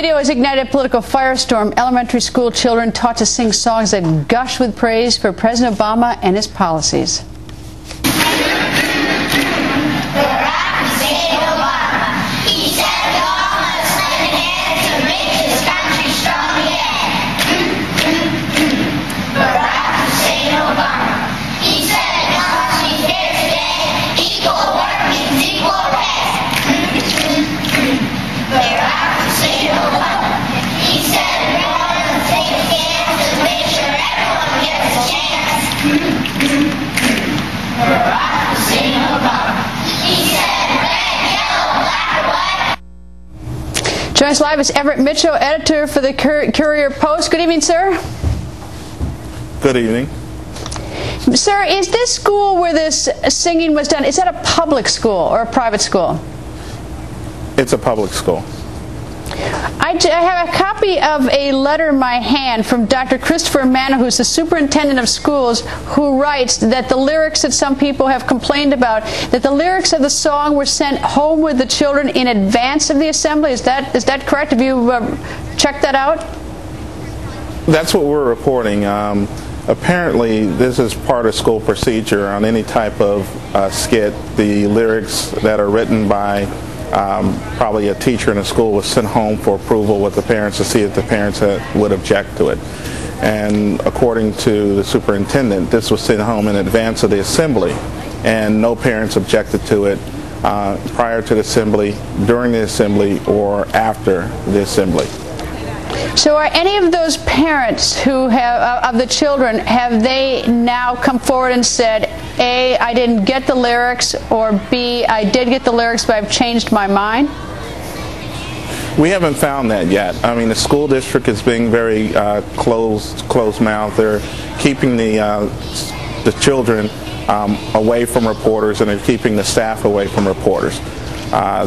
video has ignited a political firestorm. Elementary school children taught to sing songs that gush with praise for President Obama and his policies. Joins live is Everett J, editor for the Courier Post. Good evening, sir. Good evening. Sir, is this school where this singing was done, is that a public school or a private school? It's a public school. I have a copy of a letter in my hand from Dr. Christopher Manna, who's the superintendent of schools, who writes that the lyrics that some people have complained about, that the lyrics of the song were sent home with the children in advance of the assembly. Is that correct? Have you checked that out? That's what we're reporting. Apparently, this is part of school procedure on any type of skit. The lyrics that are written by probably a teacher in a school was sent home for approval with the parents to see if the parents would object to it. And according to the superintendent, this was sent home in advance of the assembly, and no parents objected to it prior to the assembly, during the assembly, or after the assembly. So are any of those parents who have, of the children, have they now come forward and said, A, I didn't get the lyrics, or B, I did get the lyrics, but I've changed my mind? We haven't found that yet. I mean, the school district is being very closed-mouthed. They're keeping the children away from reporters, and they're keeping the staff away from reporters.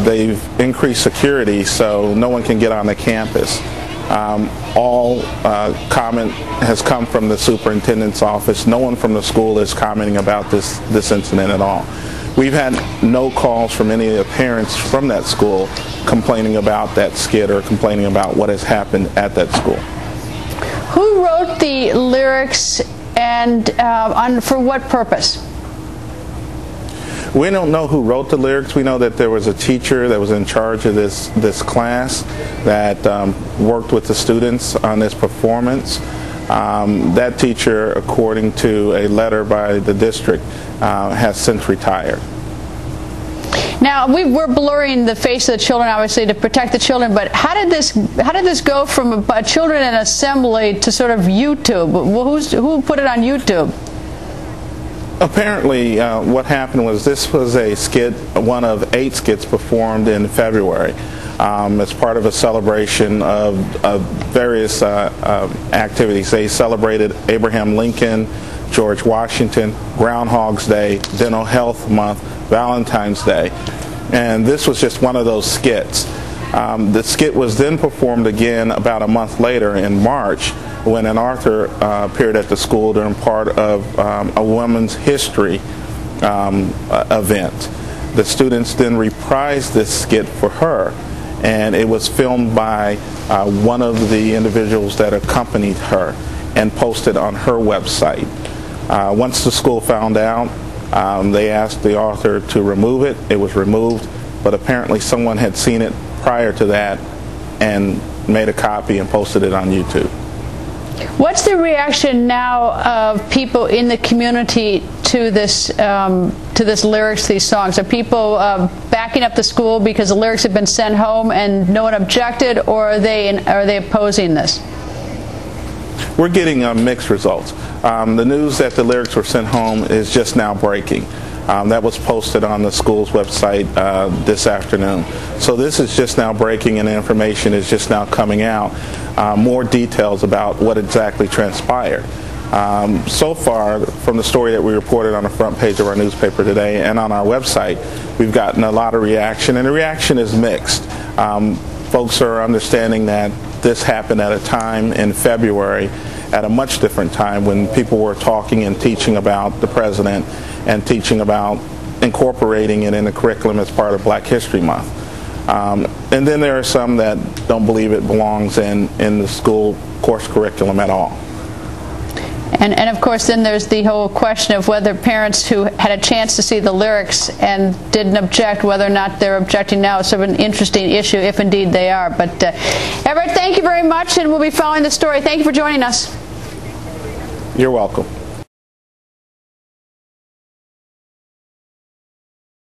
They've increased security so no one can get on the campus. All comment has come from the superintendent's office. No one from the school is commenting about this incident at all. We've had no calls from any of the parents from that school complaining about that skit or complaining about what has happened at that school. Who wrote the lyrics, and for what purpose? We don't know who wrote the lyrics. We know that there was a teacher that was in charge of this class that worked with the students on this performance. That teacher, according to a letter by the district, has since retired. Now, we're blurring the face of the children, obviously, to protect the children, but how did this go from children in assembly to sort of YouTube? Who put it on YouTube? Apparently, what happened was this was a skit, one of 8 skits performed in February as part of a celebration of various activities. They celebrated Abraham Lincoln, George Washington, Groundhog's Day, Dental Health Month, Valentine's Day, and this was just one of those skits. The skit was then performed again about a month later in March, when an author appeared at the school during part of a women's history event. The students then reprised this skit for her, and it was filmed by one of the individuals that accompanied her and posted on her website. Once the school found out, they asked the author to remove it. It was removed, but apparently someone had seen it prior to that and made a copy and posted it on YouTube. What's the reaction now of people in the community to this lyrics, these songs? Are people backing up the school because the lyrics have been sent home and no one objected, or are they opposing this? We're getting mixed results. The news that the lyrics were sent home is just now breaking. That was posted on the school's website this afternoon. So this is just now breaking, and information is just now coming out. More details about what exactly transpired. So far, from the story that we reported on the front page of our newspaper today and on our website, we've gotten a lot of reaction, and the reaction is mixed. Folks are understanding that this happened at a time in February, at a much different time when people were talking and teaching about the president and teaching about incorporating it in the curriculum as part of Black History Month. And then there are some that don't believe it belongs in the school course curriculum at all. And of course, then there's the whole question of whether parents who had a chance to see the lyrics and didn't object, whether or not they're objecting now. It's sort of an interesting issue, if indeed they are. But Everett, thank you very much, and we'll be following the story. Thank you for joining us. You're welcome.